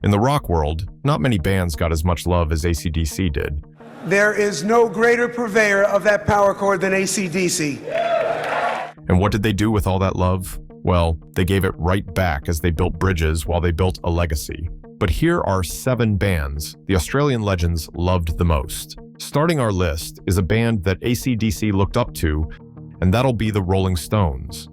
In the rock world, not many bands got as much love as AC/DC did. There is no greater purveyor of that power chord than AC/DC. And what did they do with all that love? Well, they gave it right back as they built bridges while they built a legacy. But here are 7 bands the Australian legends loved the most. Starting our list is a band that AC/DC looked up to, and that'll be the Rolling Stones.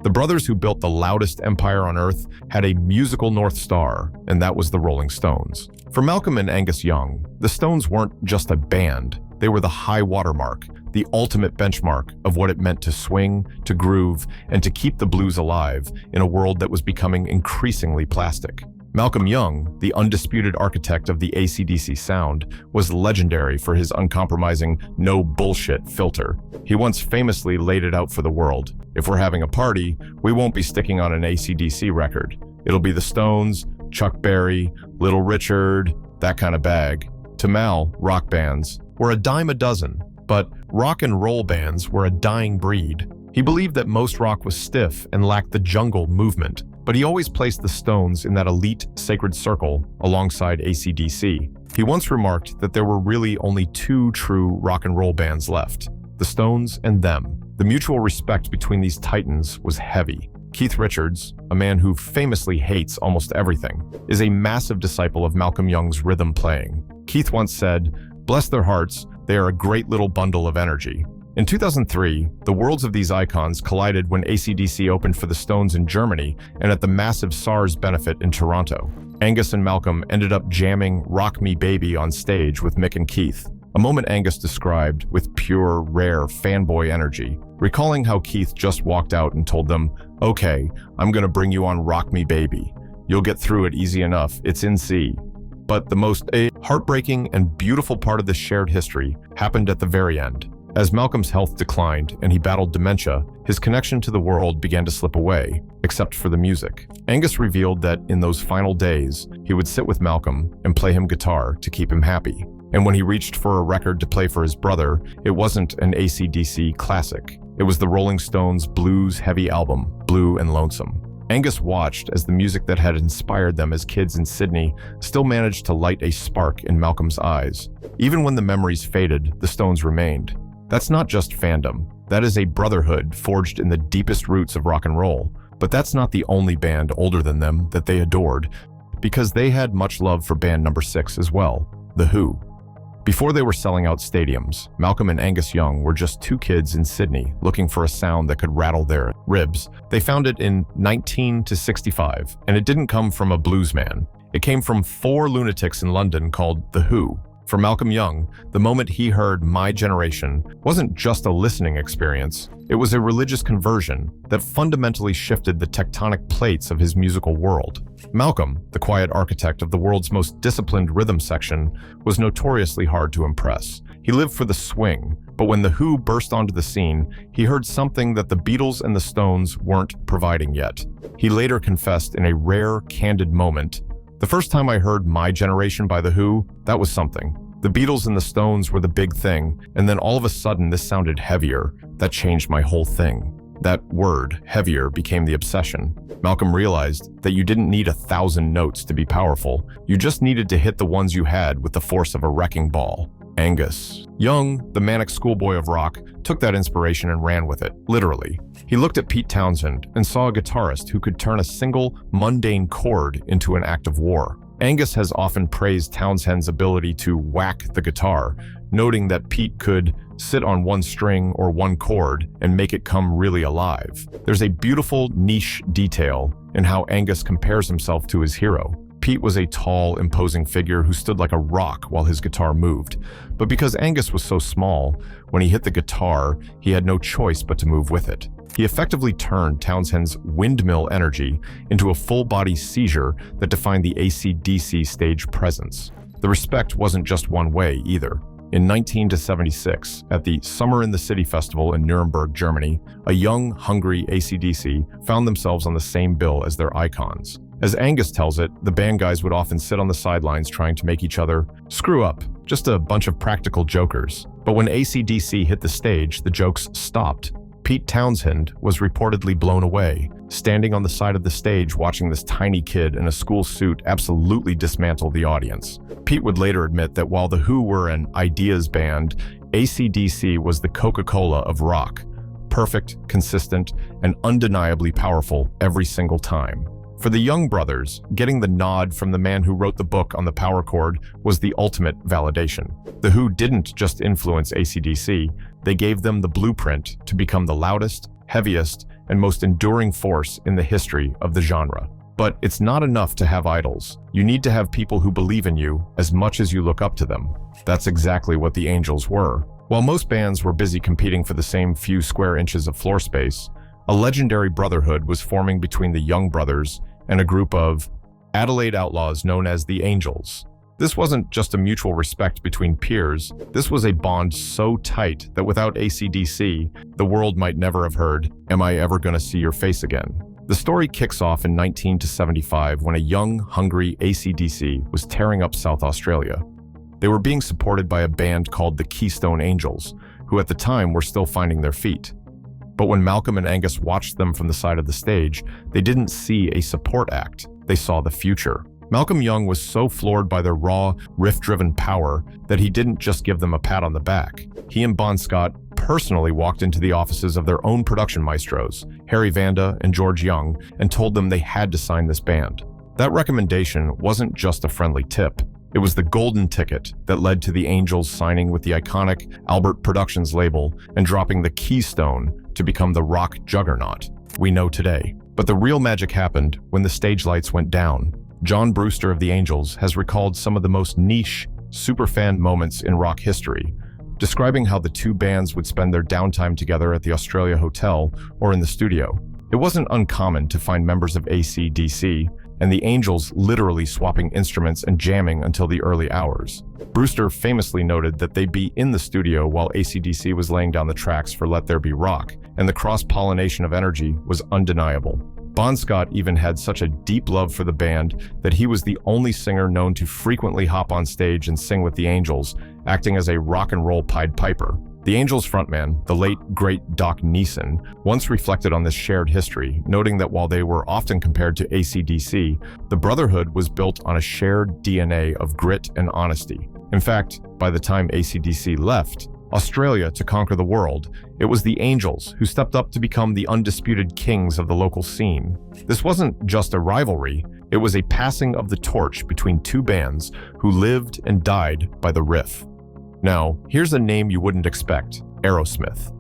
The brothers who built the loudest empire on Earth had a musical North Star, and that was the Rolling Stones. For Malcolm and Angus Young, the Stones weren't just a band. They were the high watermark, the ultimate benchmark of what it meant to swing, to groove, and to keep the blues alive in a world that was becoming increasingly plastic. Malcolm Young, the undisputed architect of the AC/DC sound, was legendary for his uncompromising no bullshit filter. He once famously laid it out for the world. If we're having a party, we won't be sticking on an AC/DC record. It'll be the Stones, Chuck Berry, Little Richard, that kind of bag. To Mal, rock bands were a dime a dozen, but rock and roll bands were a dying breed. He believed that most rock was stiff and lacked the jungle movement, but he always placed the Stones in that elite sacred circle alongside AC/DC. He once remarked that there were really only 2 true rock and roll bands left, the Stones and them. The mutual respect between these titans was heavy. Keith Richards, a man who famously hates almost everything, is a massive disciple of Malcolm Young's rhythm playing. Keith once said, "Bless their hearts, they are a great little bundle of energy." In 2003, the worlds of these icons collided when AC/DC opened for the Stones in Germany and at the massive SARS benefit in Toronto. Angus and Malcolm ended up jamming Rock Me Baby on stage with Mick and Keith, a moment Angus described with pure, rare fanboy energy, recalling how Keith just walked out and told them, "Okay, I'm gonna bring you on Rock Me Baby. You'll get through it easy enough, it's in C." But the most heartbreaking and beautiful part of this shared history happened at the very end. As Malcolm's health declined and he battled dementia, his connection to the world began to slip away, except for the music. Angus revealed that in those final days, he would sit with Malcolm and play him guitar to keep him happy. And when he reached for a record to play for his brother, it wasn't an AC/DC classic. It was the Rolling Stones' blues-heavy album, Blue and Lonesome. Angus watched as the music that had inspired them as kids in Sydney still managed to light a spark in Malcolm's eyes. Even when the memories faded, the Stones remained. That's not just fandom. That is a brotherhood forged in the deepest roots of rock and roll. But that's not the only band older than them that they adored, because they had much love for band number 6 as well, The Who. Before they were selling out stadiums, Malcolm and Angus Young were just 2 kids in Sydney looking for a sound that could rattle their ribs. They found it in 1965, and it didn't come from a bluesman. It came from 4 lunatics in London called The Who. For Malcolm Young, the moment he heard My Generation wasn't just a listening experience, it was a religious conversion that fundamentally shifted the tectonic plates of his musical world. Malcolm, the quiet architect of the world's most disciplined rhythm section, was notoriously hard to impress. He lived for the swing, but when The Who burst onto the scene, he heard something that the Beatles and the Stones weren't providing yet. He later confessed in a rare, candid moment, "The first time I heard My Generation by The Who, that was something. The Beatles and the Stones were the big thing, and then all of a sudden this sounded heavier. That changed my whole thing." That word, heavier, became the obsession. Malcolm realized that you didn't need 1,000 notes to be powerful. You just needed to hit the ones you had with the force of a wrecking ball. Angus Young, the manic schoolboy of rock, took that inspiration and ran with it, literally. He looked at Pete Townshend and saw a guitarist who could turn a single, mundane chord into an act of war. Angus has often praised Townshend's ability to whack the guitar, noting that Pete could sit on one string or one chord and make it come really alive. There's a beautiful niche detail in how Angus compares himself to his hero. Pete was a tall, imposing figure who stood like a rock while his guitar moved. But because Angus was so small, when he hit the guitar, he had no choice but to move with it. He effectively turned Townshend's windmill energy into a full-body seizure that defined the AC/DC stage presence. The respect wasn't just one way either. In 1976, at the Summer in the City Festival in Nuremberg, Germany, a young, hungry AC/DC found themselves on the same bill as their icons. As Angus tells it, the band guys would often sit on the sidelines trying to make each other screw up, just a bunch of practical jokers. But when AC/DC hit the stage, the jokes stopped. Pete Townshend was reportedly blown away. standing on the side of the stage watching this tiny kid in a school suit absolutely dismantle the audience. Pete would later admit that while The Who were an ideas band, AC/DC was the Coca-Cola of rock. Perfect, consistent, and undeniably powerful every single time. For the Young brothers, getting the nod from the man who wrote the book on the power chord was the ultimate validation. The Who didn't just influence AC/DC, they gave them the blueprint to become the loudest, heaviest, and most enduring force in the history of the genre. But it's not enough to have idols. You need to have people who believe in you as much as you look up to them. That's exactly what the Angels were. While most bands were busy competing for the same few square inches of floor space, a legendary brotherhood was forming between the Young brothers and a group of Adelaide outlaws known as the Angels. This wasn't just a mutual respect between peers, this was a bond so tight that without AC/DC, the world might never have heard, "Am I ever gonna see your face again?" The story kicks off in 1975 when a young, hungry AC/DC was tearing up South Australia. They were being supported by a band called the Keystone Angels, who at the time were still finding their feet. But when Malcolm and Angus watched them from the side of the stage, they didn't see a support act, they saw the future. Malcolm Young was so floored by their raw, riff-driven power that he didn't just give them a pat on the back. He and Bon Scott personally walked into the offices of their own production maestros, Harry Vanda and George Young, and told them they had to sign this band. That recommendation wasn't just a friendly tip. It was the golden ticket that led to the Angels signing with the iconic Albert Productions label and dropping the Keystone to become the rock juggernaut we know today. But the real magic happened when the stage lights went down. John Brewster of the Angels has recalled some of the most niche, superfan moments in rock history, describing how the two bands would spend their downtime together at the Australia Hotel or in the studio. It wasn't uncommon to find members of AC/DC and the Angels literally swapping instruments and jamming until the early hours. Brewster famously noted that they'd be in the studio while AC/DC was laying down the tracks for Let There Be Rock, and the cross-pollination of energy was undeniable. Bon Scott even had such a deep love for the band that he was the only singer known to frequently hop on stage and sing with the Angels, acting as a rock and roll Pied Piper. The Angels frontman, the late great Doc Neeson, once reflected on this shared history, noting that while they were often compared to AC/DC, the brotherhood was built on a shared DNA of grit and honesty. In fact, by the time AC/DC left Australia to conquer the world, it was the Angels who stepped up to become the undisputed kings of the local scene. This wasn't just a rivalry, it was a passing of the torch between two bands who lived and died by the riff. Now, here's a name you wouldn't expect, Aerosmith.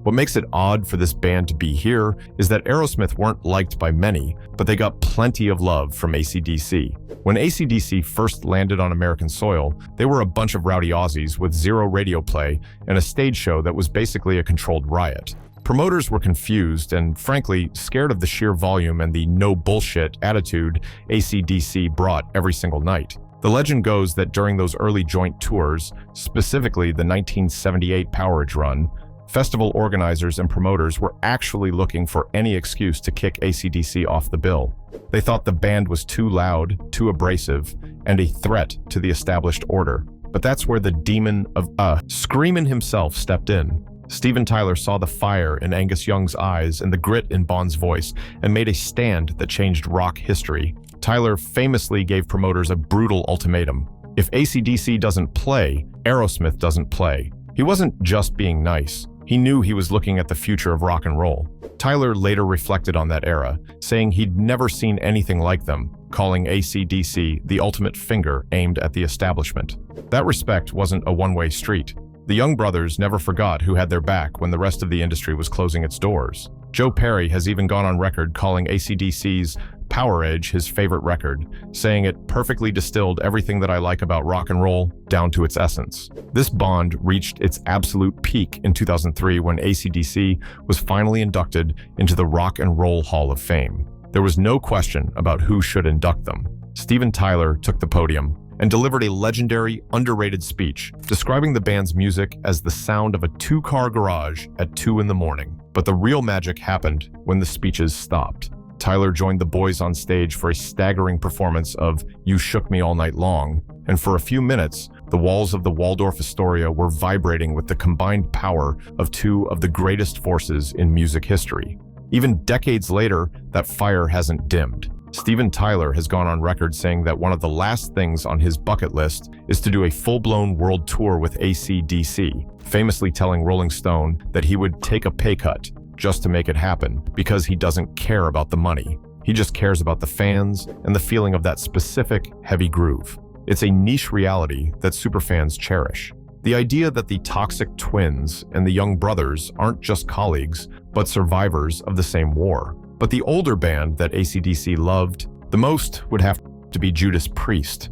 What makes it odd for this band to be here is that Aerosmith weren't liked by many, but they got plenty of love from AC/DC. When AC/DC first landed on American soil, they were a bunch of rowdy Aussies with zero radio play and a stage show that was basically a controlled riot. Promoters were confused and, frankly, scared of the sheer volume and the no bullshit attitude AC/DC brought every single night. The legend goes that during those early joint tours, specifically the 1978 Powerage run, festival organizers and promoters were actually looking for any excuse to kick AC/DC off the bill. They thought the band was too loud, too abrasive, and a threat to the established order. But that's where the demon of Screamin' himself stepped in. Steven Tyler saw the fire in Angus Young's eyes and the grit in Bon's voice and made a stand that changed rock history. Tyler famously gave promoters a brutal ultimatum. If AC/DC doesn't play, Aerosmith doesn't play. He wasn't just being nice. He knew he was looking at the future of rock and roll. Tyler later reflected on that era, saying he'd never seen anything like them, calling AC/DC the ultimate finger aimed at the establishment. That respect wasn't a one-way street. The Young brothers never forgot who had their back when the rest of the industry was closing its doors. Joe Perry has even gone on record calling AC/DC's Power Edge his favorite record, saying it perfectly distilled everything that I like about rock and roll down to its essence. This bond reached its absolute peak in 2003 when AC/DC was finally inducted into the Rock and Roll Hall of Fame. There was no question about who should induct them. Steven Tyler took the podium and delivered a legendary, underrated speech, describing the band's music as the sound of a two-car garage at 2 in the morning. But the real magic happened when the speeches stopped. Tyler joined the boys on stage for a staggering performance of You Shook Me All Night Long, and for a few minutes, the walls of the Waldorf Astoria were vibrating with the combined power of two of the greatest forces in music history. Even decades later, that fire hasn't dimmed. Steven Tyler has gone on record saying that one of the last things on his bucket list is to do a full-blown world tour with AC/DC, famously telling Rolling Stone that he would take a pay cut just to make it happen because he doesn't care about the money. He just cares about the fans and the feeling of that specific heavy groove. It's a niche reality that superfans cherish. The idea that the Toxic Twins and the Young Brothers aren't just colleagues, but survivors of the same war. But the older band that AC/DC loved the most would have to be Judas Priest.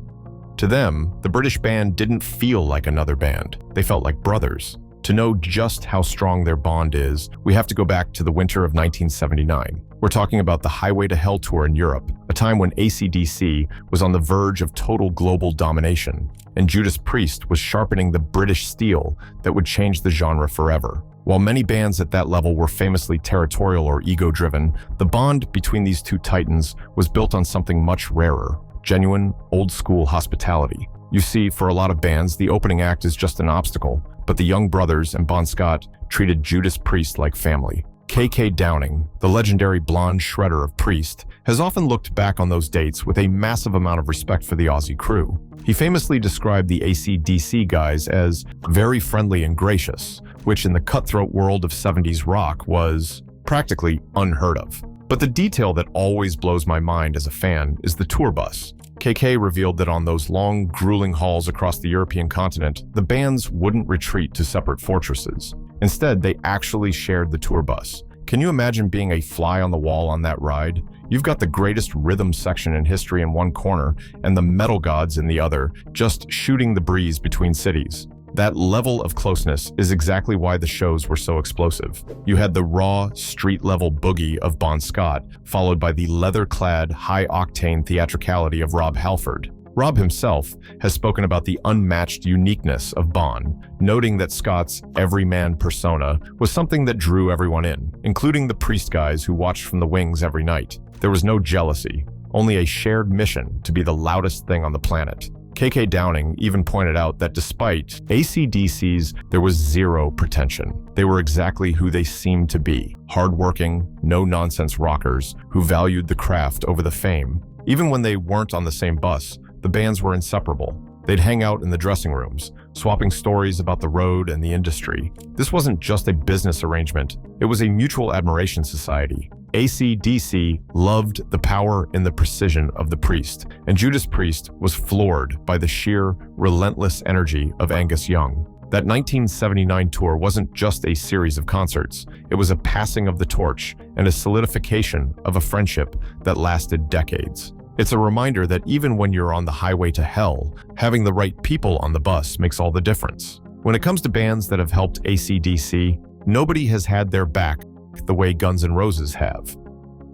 To them, the British band didn't feel like another band. They felt like brothers. To know just how strong their bond is, we have to go back to the winter of 1979. We're talking about the Highway to Hell tour in Europe, a time when AC/DC was on the verge of total global domination, and Judas Priest was sharpening the British steel that would change the genre forever. While many bands at that level were famously territorial or ego-driven, the bond between these two titans was built on something much rarer: genuine, old-school hospitality. You see, for a lot of bands, the opening act is just an obstacle, but the Young Brothers and Bon Scott treated Judas Priest like family. K.K. Downing, the legendary blonde shredder of Priest, has often looked back on those dates with a massive amount of respect for the Aussie crew. He famously described the AC/DC guys as very friendly and gracious, which in the cutthroat world of 70s rock was practically unheard of. But the detail that always blows my mind as a fan is the tour bus. KK revealed that on those long, grueling hauls across the European continent, the bands wouldn't retreat to separate fortresses. Instead, they actually shared the tour bus. Can you imagine being a fly on the wall on that ride? You've got the greatest rhythm section in history in one corner and the metal gods in the other, just shooting the breeze between cities. That level of closeness is exactly why the shows were so explosive. You had the raw, street-level boogie of Bon Scott, followed by the leather-clad, high-octane theatricality of Rob Halford. Rob himself has spoken about the unmatched uniqueness of Bon, noting that Scott's everyman persona was something that drew everyone in, including the Priest guys who watched from the wings every night. There was no jealousy, only a shared mission to be the loudest thing on the planet. K.K. Downing even pointed out that despite AC/DC's, there was zero pretension. They were exactly who they seemed to be: hardworking, no-nonsense rockers who valued the craft over the fame. Even when they weren't on the same bus, the bands were inseparable. They'd hang out in the dressing rooms, swapping stories about the road and the industry. This wasn't just a business arrangement, it was a mutual admiration society. AC/DC loved the power and the precision of the Priest, and Judas Priest was floored by the sheer, relentless energy of Angus Young. That 1979 tour wasn't just a series of concerts, it was a passing of the torch and a solidification of a friendship that lasted decades. It's a reminder that even when you're on the highway to hell, having the right people on the bus makes all the difference. When it comes to bands that have helped AC/DC, nobody has had their back the way Guns N' Roses have.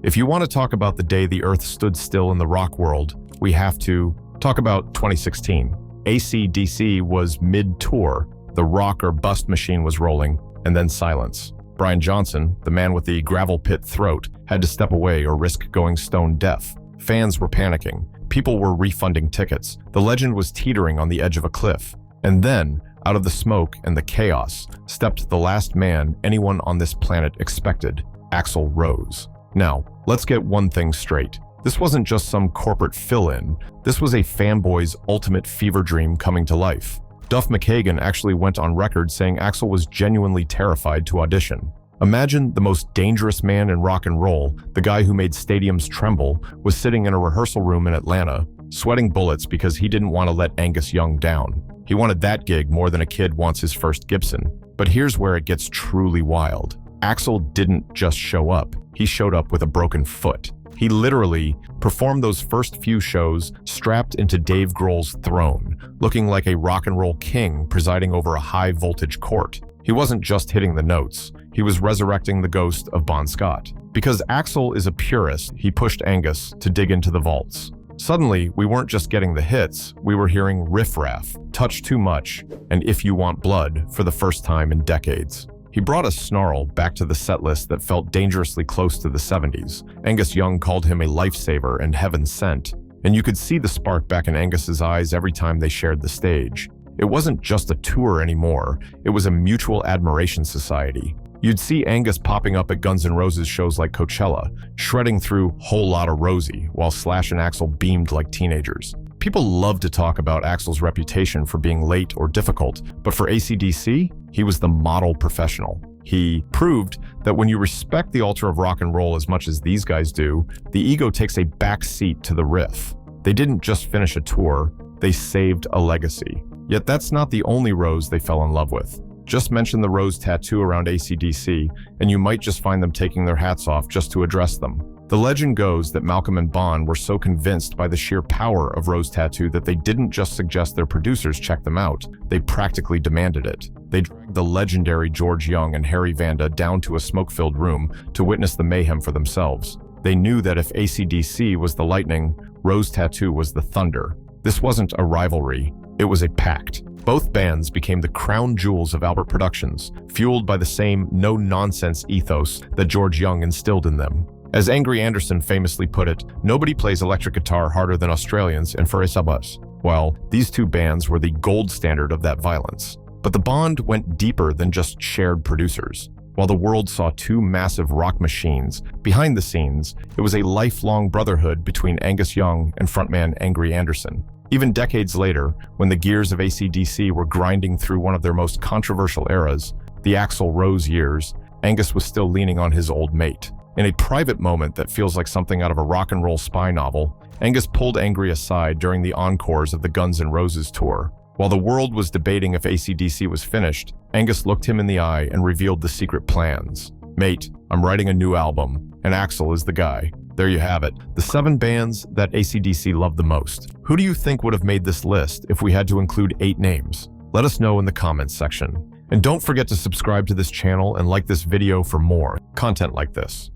If you want to talk about the day the earth stood still in the rock world, we have to talk about 2016. AC/DC was mid-tour, the rock or bust machine was rolling, and then silence. Brian Johnson, the man with the gravel pit throat, had to step away or risk going stone deaf. Fans were panicking. People were refunding tickets. The legend was teetering on the edge of a cliff. And then, out of the smoke and the chaos, stepped the last man anyone on this planet expected: Axl Rose. Now, let's get one thing straight. This wasn't just some corporate fill-in. This was a fanboy's ultimate fever dream coming to life. Duff McKagan actually went on record saying Axl was genuinely terrified to audition. Imagine the most dangerous man in rock and roll, the guy who made stadiums tremble, was sitting in a rehearsal room in Atlanta, sweating bullets because he didn't want to let Angus Young down. He wanted that gig more than a kid wants his first Gibson. But here's where it gets truly wild. Axl didn't just show up, he showed up with a broken foot. He literally performed those first few shows strapped into Dave Grohl's throne, looking like a rock and roll king presiding over a high-voltage court. He wasn't just hitting the notes, he was resurrecting the ghost of Bon Scott. Because Axl is a purist, he pushed Angus to dig into the vaults. Suddenly, we weren't just getting the hits, we were hearing riff-raff, Touch Too Much, and If You Want Blood for the first time in decades. He brought a snarl back to the setlist that felt dangerously close to the 70s. Angus Young called him a lifesaver and heaven sent, and you could see the spark back in Angus's eyes every time they shared the stage. It wasn't just a tour anymore, it was a mutual admiration society. You'd see Angus popping up at Guns N' Roses shows like Coachella, shredding through Whole Lotta Rosie, while Slash and Axl beamed like teenagers. People love to talk about Axl's reputation for being late or difficult, but for AC/DC, he was the model professional. He proved that when you respect the altar of rock and roll as much as these guys do, the ego takes a back seat to the riff. They didn't just finish a tour, they saved a legacy. Yet that's not the only Rose they fell in love with. Just mention the Rose tattoo around AC/DC, and you might just find them taking their hats off just to address them. The legend goes that Malcolm and Bon were so convinced by the sheer power of Rose tattoo that they didn't just suggest their producers check them out, they practically demanded it. They dragged the legendary George Young and Harry Vanda down to a smoke-filled room to witness the mayhem for themselves. They knew that if AC/DC was the lightning, Rose tattoo was the thunder. This wasn't a rivalry, it was a pact. Both bands became the crown jewels of Albert Productions, fueled by the same no-nonsense ethos that George Young instilled in them. As Angry Anderson famously put it, nobody plays electric guitar harder than Australians and for us. Well, these two bands were the gold standard of that violence. But the bond went deeper than just shared producers. While the world saw two massive rock machines, behind the scenes, it was a lifelong brotherhood between Angus Young and frontman Angry Anderson. Even decades later, when the gears of AC/DC were grinding through one of their most controversial eras, the Axl Rose years, Angus was still leaning on his old mate. In a private moment that feels like something out of a rock and roll spy novel, Angus pulled Angry aside during the encores of the Guns N' Roses tour. While the world was debating if AC/DC was finished, Angus looked him in the eye and revealed the secret plans. "Mate, I'm writing a new album, and Axl is the guy." There you have it, the 7 bands that AC/DC loved the most. Who do you think would have made this list if we had to include 8 names? Let us know in the comments section. And don't forget to subscribe to this channel and like this video for more content like this.